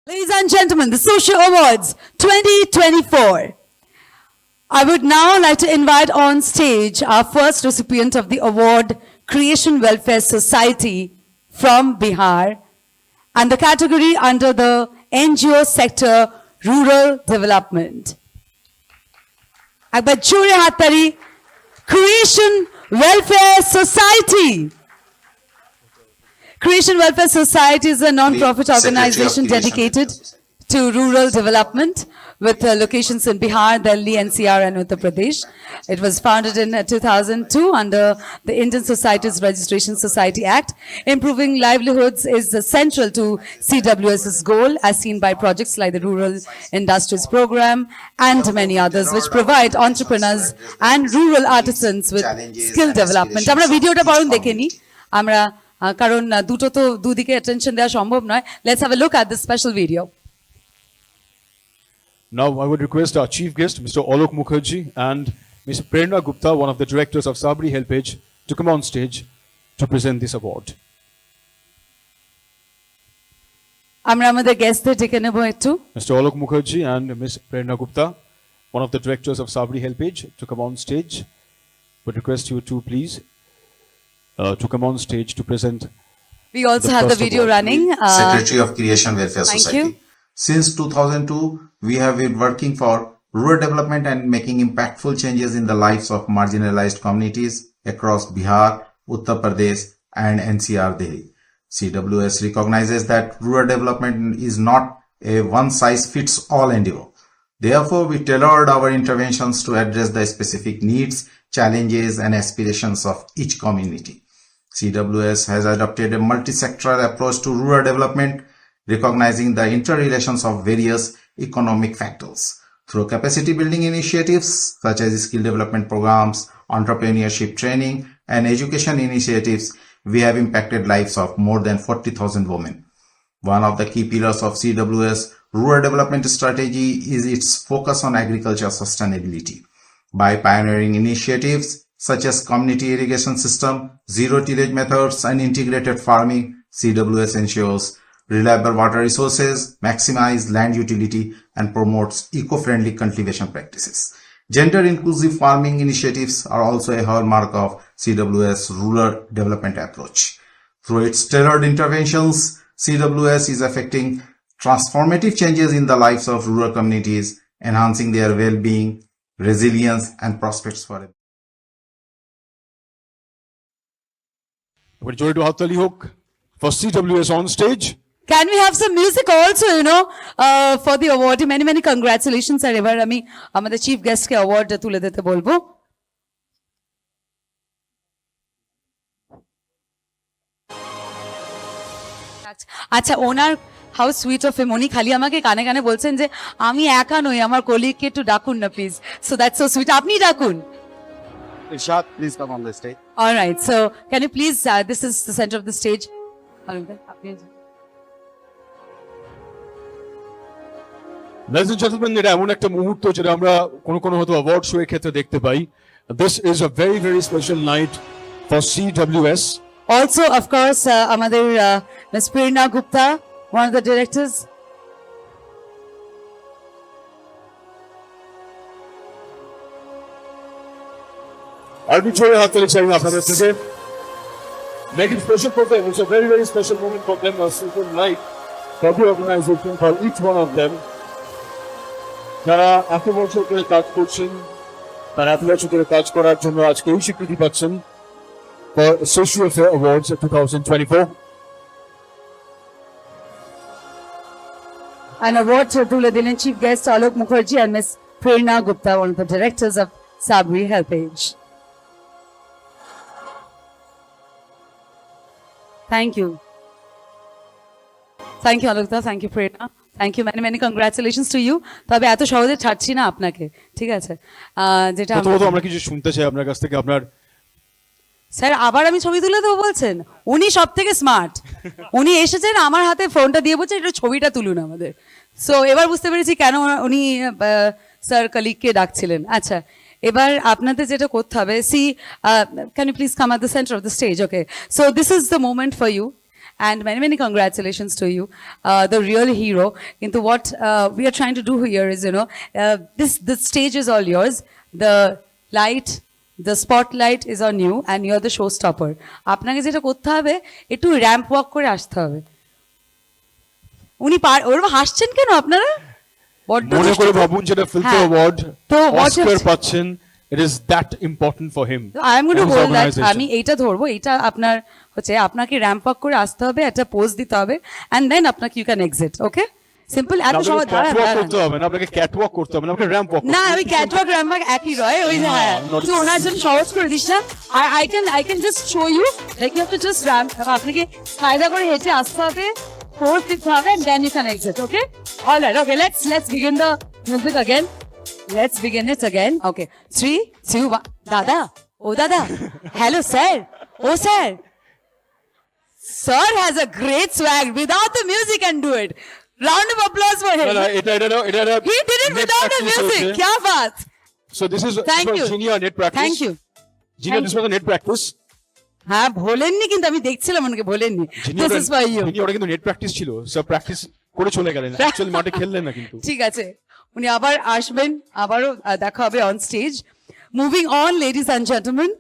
Ladies and gentlemen, the Social Awards 2024. I would now like to invite on stage our first recipient of the award, Creation Welfare Society from Bihar, and the category under the NGO sector, Rural Development. Akbar Jure Hattari, Creation Welfare Society. Creation Welfare Society is a non-profit organization dedicated to rural development with locations in Bihar, Delhi, NCR and Uttar Pradesh. It was founded in 2002 under the Indian Societies Registration Society Act. Improving livelihoods is central to CWS's goal as seen by projects like the Rural Industries Program and many others which provide entrepreneurs and rural artisans with skill development. আমরা ভিডিওটা বরং দেখে নিই আমরা কারণ দুটো তো দুদিকে attention দেওয়া সম্ভব নয়. Let's have a look at this special video. Now I would request our chief guest, Mr. Alok Mukherjee and Ms. Prerna Gupta, one of the directors of Sabri Helpage, to come on stage to present this award. আমরা আমাদের গেস্টদের ডেকে নেব একটু. Mr. Alok Mukherjee and Ms. Prerna Gupta, one of the directors of Sabri Helpage, to come on stage. Would request you to please to come on stage to present. We also have the video running. Secretary of Creation Welfare Society. you. Since 2002, we have been working for rural development and making impactful changes in the lives of marginalized communities across Bihar, Uttar Pradesh and NCR Delhi. CWS recognizes that rural development is not a one-size-fits-all endeavor. Therefore, we tailored our interventions to address the specific needs, challenges and aspirations of each community. CWS has adopted a multi-sectoral approach to rural development, recognizing the interrelations of various economic factors. Through capacity building initiatives such as skill development programs, entrepreneurship training, and education initiatives, we have impacted lives of more than 40,000 women. One of the key pillars of CWS rural development strategy is its focus on agriculture sustainability. By pioneering initiatives such as community irrigation system, zero tillage methods, and integrated farming, CWS ensures reliable water resources, maximize land utility, and promotes eco-friendly cultivation practices. Gender-inclusive farming initiatives are also a hallmark of CWS rural development approach. Through its tailored interventions, CWS is effecting transformative changes in the lives of rural communities, enhancing their well-being, resilience, and prospects for it. Would you to Hattali Hook for CWS on stage? Can we have some music also, for the award? Many, many congratulations, sir. এবার আমি আমাদের chief গেস্টকে award তুলে দিতে বলবো. আচ্ছা, ওনার how sweet of him, উনি খালি আমাকে কানে কানে বলছেন যে আমি একা নই, আমার কলিগকে একটু ডাকুন না please. So that's so sweet. আপনি ডাকুন. Irshad, please come on the stage. All right. So can you please, this is the center of the stage. Ladies and gentlemen, এটা এমন একটা মুহূর্ত যেটা আমরা কোনো হয়তো অ্যাওয়ার্ড শো এর ক্ষেত্রে দেখতে পাই. This is a very, very special night for CWS. Also, of course, আমাদের Ms. Prerna Gupta, one of the directors. I'll be joining Hattali saying আপনাদের থেকে. Make it special for them. It's a very, very special moment for them. A simple night for the organization, for each one of them. যারা এত বছর ধরে কাজ করছেন, তারা এত বছর ধরে কাজ করার জন্য আজকে এই স্বীকৃতি পাচ্ছেন for Social Welfare Awards 2024. An award তুলে দিলেন chief guest Alok Mukherjee and Ms. Prerna Gupta, one of the directors of Sabri Helpage. Thank you. Thank you, Alok. Thank you, Prerna. Thank you. Many, many congratulations to you. তবে এত সহজে ছাড়ছি না আপনাকে, ঠিক আছে? যেটা আমরা কিছু শুনতে চাই আপনার কাছ থেকে. আপনার স্যার আবার আমি ছবি তুলে দেবো বলছেন? উনি সব থেকে স্মার্ট. উনি এসেছেন আমার হাতে ফোনটা দিয়ে বলছেন এটা ছবিটা তুলুন আমাদের. সো এবার বুঝতে পেরেছি কেন উনি স্যার কলিগকে ডাকছিলেন. আচ্ছা, এবার আপনাদের যেটা করতে হবে, can you please come at the centre of the stage? Okay, so this is the moment for you and many, many congratulations to you, the real hero. Into what we are trying to do here is, the stage is all yours. The light, the spotlight is on you, and you're the showstopper. আপনাকে যেটা করতে হবে, একটু ramp walk করে আসতে হবে। উনি ওরকম হাসছেন কেন আপনারা? বড্ড মনে দুষ্টু। করে ভাবুন যেটা ফিল্মফেয়ার হ্যাঁ। অ্যাওয়ার্ড তো what অস্কার if- পাচ্ছেন, it is that important for him. I am going to and his hold that. organization. আমি এইটা ধরবো, এইটা আপনার হচ্ছে আপনাকে র্যাম্প আপ করে আসতে হবে, একটা পোজ দিতে হবে, এন্ড দেন আপনাকে you can exit. Okay, simple. এত আপনাকে সময় catwalk করতে হবে না, আপনাকে ক্যাটওয়াক করতে হবে না, আপনাকে র্যাম্প ওয়াক না, ওই ক্যাটওয়াক র্যাম্প ওয়াক একই রয়। ওই যে হ্যাঁ, তুই ওনার জন্য সহজ করে দিস না। I can just show you, like you have to just ramp. আপনাকে কায়দা করে হেঁটে আসতে হবে, পোজ দিতে হবে, and then you can exit. Okay, alright. Okay, let's begin the music again. Let's begin it again. Okay. 3, 2, 1. Dada. Oh, Dada. Hello, sir. Oh, sir. Sir has a great swag. Without the music and do it. Round of applause for him. না, এটা He did it without the music. Kya baat? So this is Thank you. Genia net practice. Thank you. Genia, this was a net practice. হ্যাঁ, ভোলেননি কিন্তু, আমি দেখছিলাম ওনাকে ভোলেননি। This is for you. ওটা কিন্তু net practice ছিল, সব প্র্যাকটিস করে চলে গেলেন, অ্যাকচুয়ালি মাঠে খেললেন না কিন্তু। ঠিক আছে, উনি আবার আসবেন, আবারও দেখা হবে on stage. Moving on, ladies and gentleman,